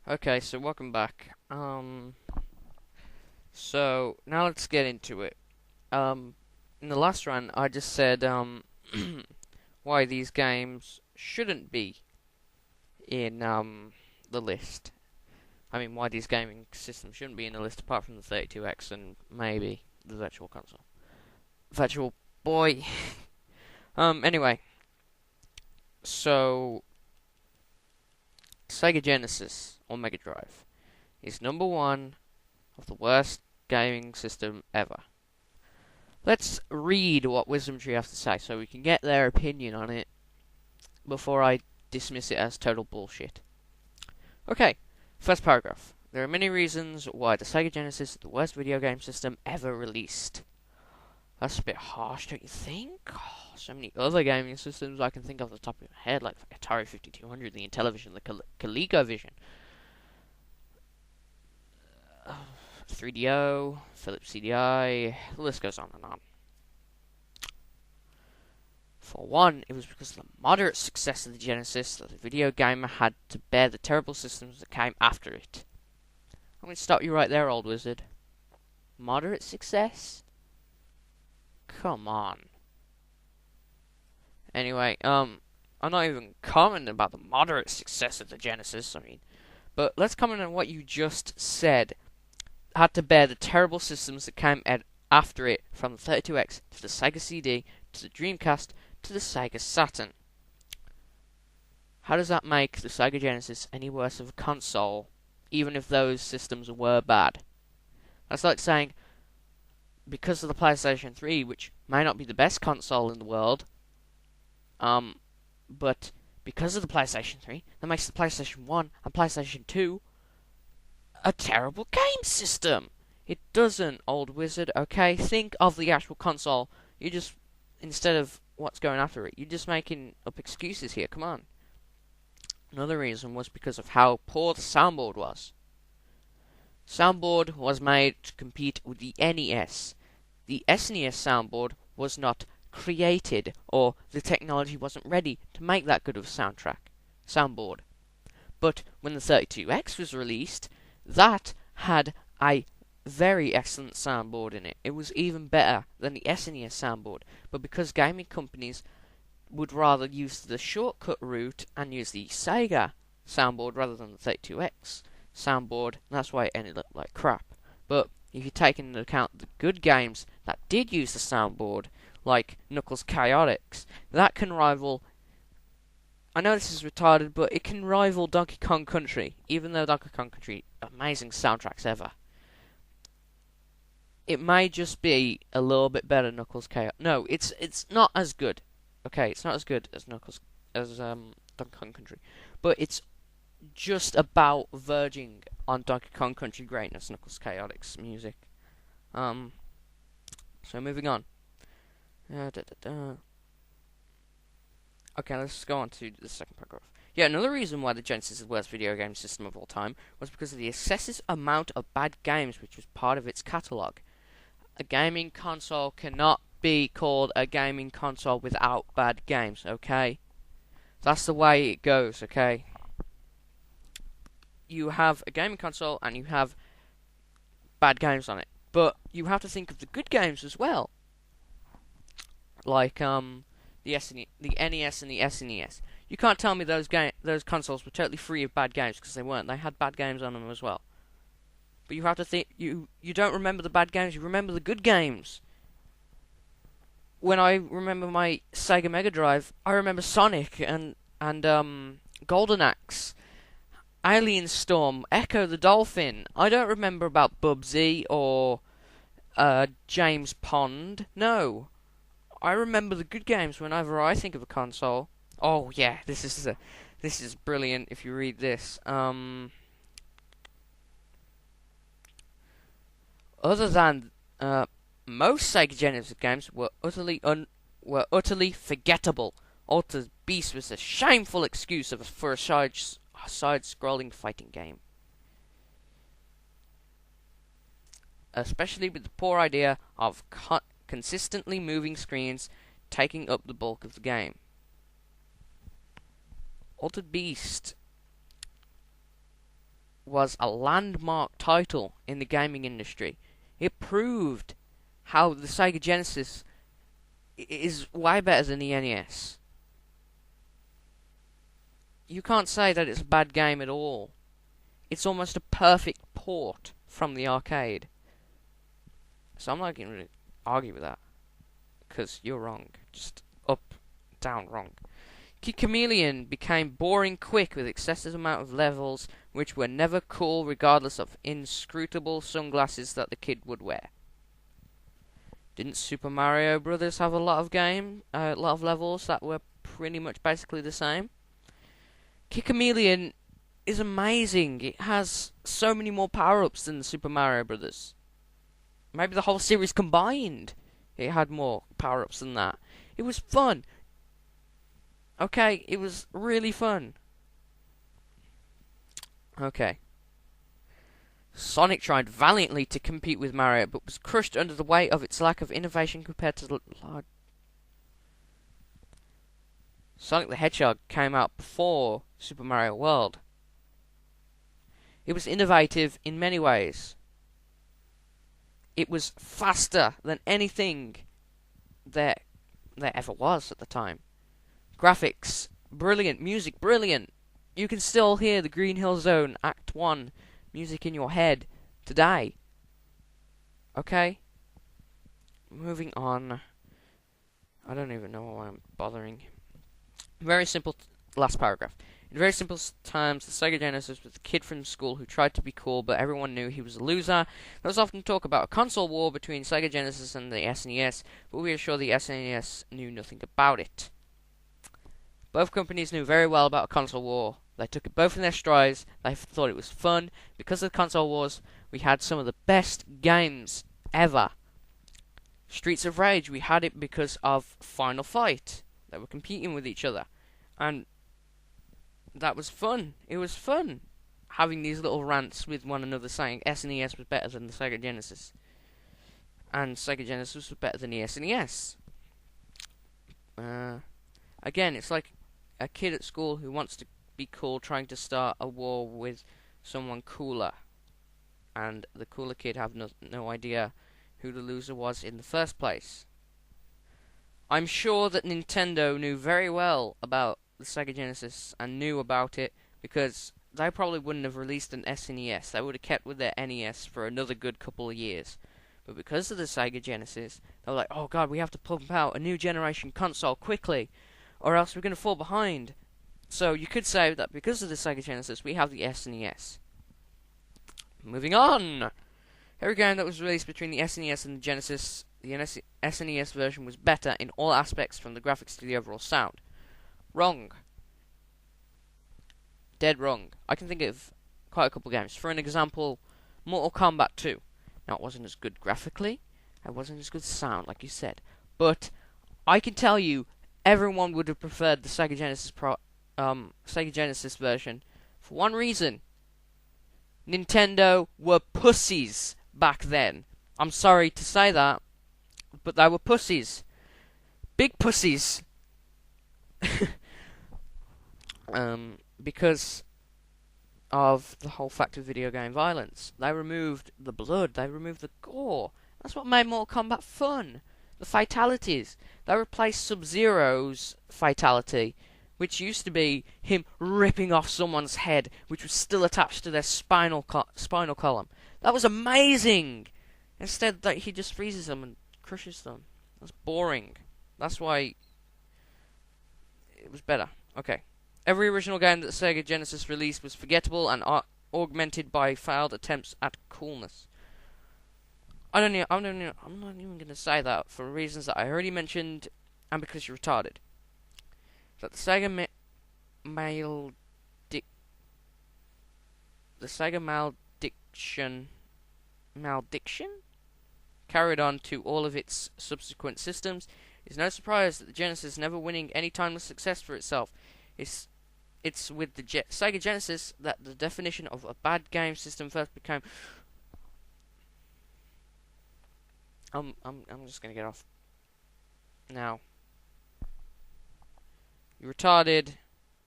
Okay, so welcome back. So now let's get into it. In the last run, I just said, why these games shouldn't be in, the list. I mean, why these gaming systems shouldn't be in the list apart from the 32X and maybe the Virtual Console. Virtual Boy. Anyway, so Sega Genesis or Mega Drive is number one of the worst gaming system ever. Let's read what Wisdom Tree have to say so we can get their opinion on it before I dismiss it as total bullshit. Okay, first paragraph. There are many reasons why the Sega Genesis is the worst video game system ever released. That's a bit harsh, don't you think? Oh, so many other gaming systems I can think of off the top of my head, like Atari 5200, the Intellivision, the ColecoVision, 3DO, Philips CDI, the list goes on and on. For one, it was because of the moderate success of the Genesis that the video gamer had to bear the terrible systems that came after it. I'm going to stop you right there, old wizard. Moderate success? Come on. Anyway, I'm not even commenting about the moderate success of the Genesis, but let's comment on what you just said. Had to bear the terrible systems that came after it, from the 32X to the Sega CD to the Dreamcast to the Sega Saturn. How does that make the Sega Genesis any worse of a console, even if those systems were bad? That's like saying, because of the PlayStation 3, which may not be the best console in the world, but because of the PlayStation 3, that makes the PlayStation 1 and PlayStation 2 a terrible game system. It doesn't, old wizard, okay? Think of the actual console. You just, instead of what's going after it, you're just making up excuses here, come on. Another reason was because of how poor the soundboard was. Soundboard was made to compete with the NES. The SNES soundboard was not created, or the technology wasn't ready to make that good of a soundboard. But when the 32X was released, that had a very excellent soundboard in it. It was even better than the SNES soundboard, but because gaming companies would rather use the shortcut route and use the Sega soundboard rather than the 32X soundboard, that's why it ended up like crap. But if you take into account the good games that did use the soundboard, like Knuckles Chaotix, that can rival, I know this is retarded, but it can rival Donkey Kong Country, even though Donkey Kong Country, amazing soundtracks ever. It may just be a little bit better than Knuckles Chaotix. No, it's not as good. Okay, it's not as good as Donkey Kong Country, but it's just about verging on Donkey Kong Country greatness, Knuckles Chaotix music. So moving on. Okay, let's go on to the second paragraph. Yeah, another reason why the Genesis is the worst video game system of all time was because of the excessive amount of bad games which was part of its catalogue. A gaming console cannot be called a gaming console without bad games, okay? That's the way it goes, okay? You have a gaming console and you have bad games on it, but you have to think of the good games as well. Like, the NES and the SNES. You can't tell me those consoles were totally free of bad games, because they weren't. They had bad games on them as well. But you have to think, you don't remember the bad games, you remember the good games. When I remember my Sega Mega Drive, I remember Sonic and Golden Axe, Alien Storm, Echo the Dolphin. I don't remember about Bubsy or James Pond. No. I remember the good games whenever I think of a console. Oh yeah, this is brilliant if you read this. Other than most Sega Genesis games were utterly forgettable. Altered Beast was a shameful excuse for a side-scrolling fighting game, especially with the poor idea of consistently moving screens taking up the bulk of the game. Altered Beast was a landmark title in the gaming industry. It proved how the Sega Genesis is way better than the NES. You can't say that it's a bad game at all. It's almost a perfect port from the arcade. So I'm not going to argue with that, because you're wrong. Just up, down, wrong. Kid Chameleon became boring quick with excessive amount of levels which were never cool regardless of inscrutable sunglasses that the kid would wear. Didn't Super Mario Brothers have a lot of levels that were pretty much basically the same? Kid Chameleon is amazing. It has so many more power-ups than Super Mario Brothers. Maybe the whole series combined, it had more power-ups than that. It was fun. Okay, it was really fun. Okay. Sonic tried valiantly to compete with Mario, but was crushed under the weight of its lack of innovation compared to the large... Sonic the Hedgehog came out before Super Mario World. It was innovative in many ways. It was faster than anything there ever was at the time. Graphics, brilliant. Music, brilliant. You can still hear the Green Hill Zone Act 1 music in your head today. Okay? Moving on. I don't even know why I'm bothering. Very simple last paragraph. In very simple terms, the Sega Genesis was a kid from school who tried to be cool, but everyone knew he was a loser. There was often talk about a console war between Sega Genesis and the SNES, but we are sure the SNES knew nothing about it. Both companies knew very well about a console war. They took it both in their strides. They thought it was fun. Because of the console wars, we had some of the best games ever. Streets of Rage, we had it because of Final Fight. They were competing with each other. And that was fun. It was fun having these little rants with one another saying SNES was better than the Sega Genesis. And Sega Genesis was better than the SNES. Again, it's like a kid at school who wants to be cool trying to start a war with someone cooler. And the cooler kid have no idea who the loser was in the first place. I'm sure that Nintendo knew very well about the Sega Genesis and knew about it because they probably wouldn't have released an SNES. They would have kept with their NES for another good couple of years. But because of the Sega Genesis, they were like, oh god, we have to pump out a new generation console quickly, or else we're going to fall behind. So you could say that because of the Sega Genesis, we have the SNES. Moving on! Every game that was released between the SNES and the Genesis, the SNES version was better in all aspects from the graphics to the overall sound. Wrong. Dead wrong. I can think of quite a couple of games. For an example, Mortal Kombat 2. Now, it wasn't as good graphically, it wasn't as good sound, like you said. But I can tell you, everyone would have preferred the Sega Genesis version for one reason. Nintendo were pussies back then. I'm sorry to say that, but they were pussies. Big pussies. Because of the whole fact of video game violence. They removed the blood, they removed the gore. That's what made Mortal Kombat fun. The fatalities. They replaced Sub-Zero's fatality, which used to be him ripping off someone's head, which was still attached to their spinal column. That was amazing! Instead, that he just freezes them and crushes them. That's boring. That's why it was better. Okay. Every original game that the Sega Genesis released was forgettable and augmented by failed attempts at coolness. I'm not even going to say that for reasons that I already mentioned, and because you're retarded. That the Sega malediction carried on to all of its subsequent systems. It's no surprise that the Genesis never winning any timeless success for itself. It's with the Sega Genesis that the definition of a bad game system first became. I'm just gonna get off now. You retarded.